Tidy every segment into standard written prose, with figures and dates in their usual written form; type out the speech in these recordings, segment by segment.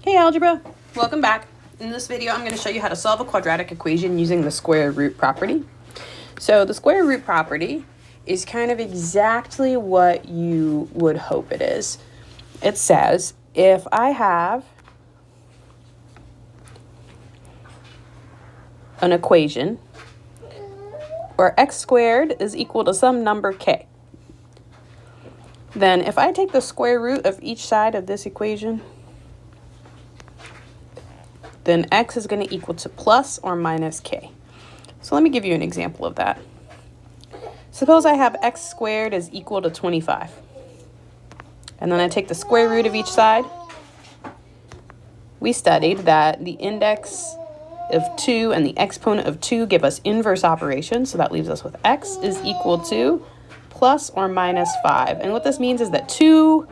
Hey algebra, welcome back. In this video I'm going to show you how to solve a quadratic equation using the square root property. So the square root property is kind of exactly what you would hope it is. It says if I have an equation where x squared is equal to some number k, then if I take the square root of each side of this equation, then x is going to equal to plus or minus k. So let me give you an example of that. Suppose I have x squared is equal to 25. And then I take the square root of each side. We studied that the index of 2 and the exponent of 2 give us inverse operations. So that leaves us with x is equal to plus or minus 5. And what this means is that two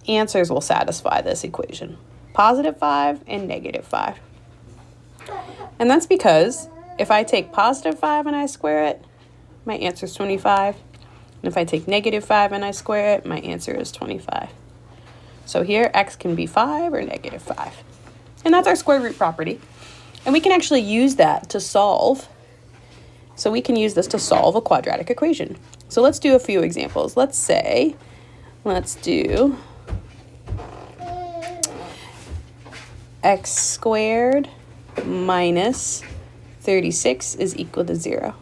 answers will satisfy this equation. Positive 5 and negative 5. And that's because if I take positive 5 and I square it, my answer is 25. And if I take negative 5 and I square it, my answer is 25. So here x can be 5 or negative 5. And that's our square root property. And we can actually use that to solve. So we can use this to solve a quadratic equation. So let's do a few examples. Let's do x squared minus 36 is equal to 0.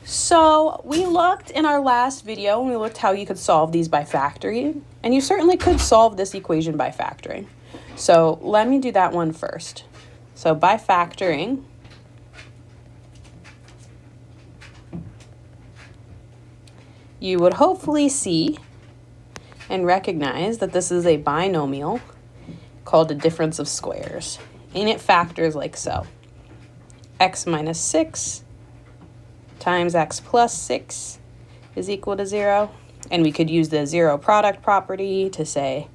So we looked in our last video and we looked how you could solve these by factoring, and you certainly could solve this equation by factoring. So let me do that one first. So by factoring, you would hopefully see and recognize that this is a binomial called a difference of squares, and it factors like so. X minus 6 times x plus 6 is equal to 0. And we could use the zero product property to say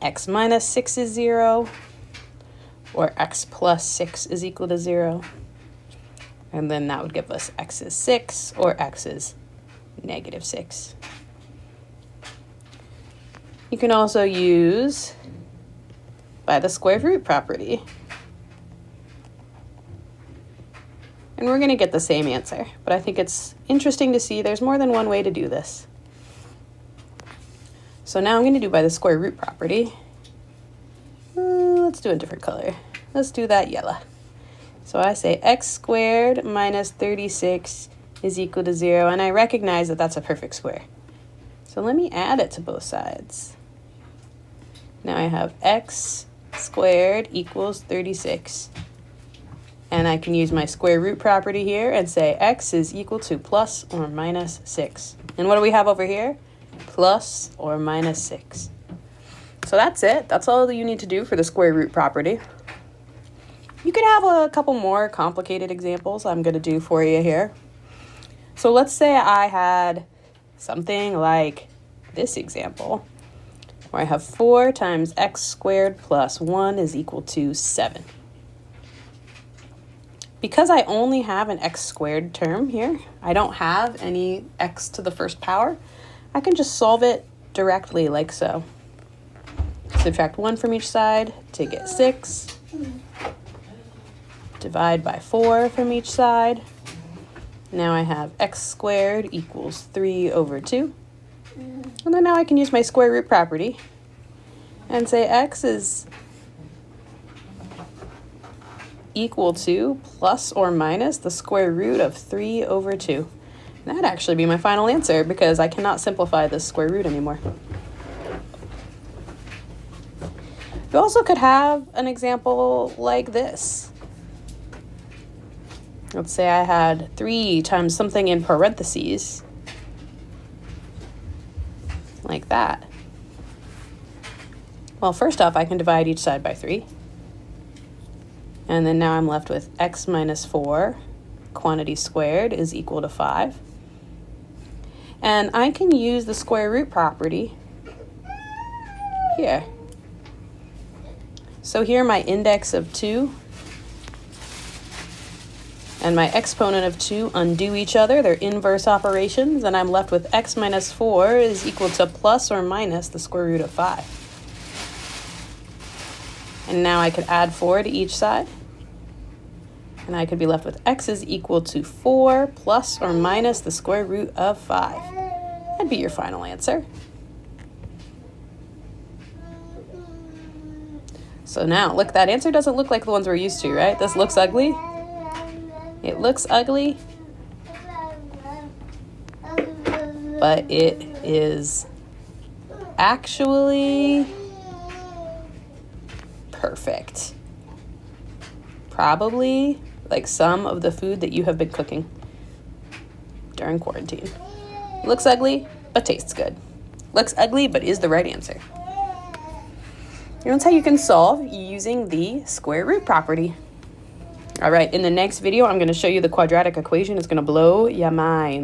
x minus 6 is 0 or x plus 6 is equal to 0. And then that would give us x is 6 or x is negative 6. You can also use by the square root property. And we're going to get the same answer, but I think it's interesting to see there's more than one way to do this. So now I'm going to do by the square root property. Let's do a different color. Let's do that yellow. So I say x squared minus 36 is equal to 0, and I recognize that that's a perfect square. So let me add it to both sides. Now I have x squared equals 36. And I can use my square root property here and say x is equal to plus or minus 6. And what do we have over here? Plus or minus 6. So that's it. That's all that you need to do for the square root property. You could have a couple more complicated examples I'm going to do for you here. So let's say I had something like this example, where I have 4 times x squared plus 1 is equal to 7. Because I only have an x squared term here, I don't have any x to the first power, I can just solve it directly like so. Subtract 1 from each side to get 6. Divide by 4 from each side. Now I have x squared equals 3 over 2. And then now I can use my square root property and say x is equal to plus or minus the square root of 3 over 2. And that'd actually be my final answer because I cannot simplify this square root anymore. You also could have an example like this. Let's say I had 3 times something in parentheses, like that. Well, first off, I can divide each side by 3. And then now I'm left with x minus 4, quantity squared, is equal to 5. And I can use the square root property here. So here my index of 2 and my exponent of 2 undo each other. They're inverse operations, and I'm left with x minus 4 is equal to plus or minus the square root of 5. And now I could add 4 to each side. And I could be left with x is equal to 4 plus or minus the square root of 5. That'd be your final answer. So now, look, that answer doesn't look like the ones we're used to, right? This looks ugly. It looks ugly, but it is actually perfect. Probably like some of the food that you have been cooking during quarantine. Looks ugly, but tastes good. Looks ugly, but is the right answer. That's how you can solve using the square root property. All right, in the next video, I'm going to show you the quadratic equation. It's going to blow your mind.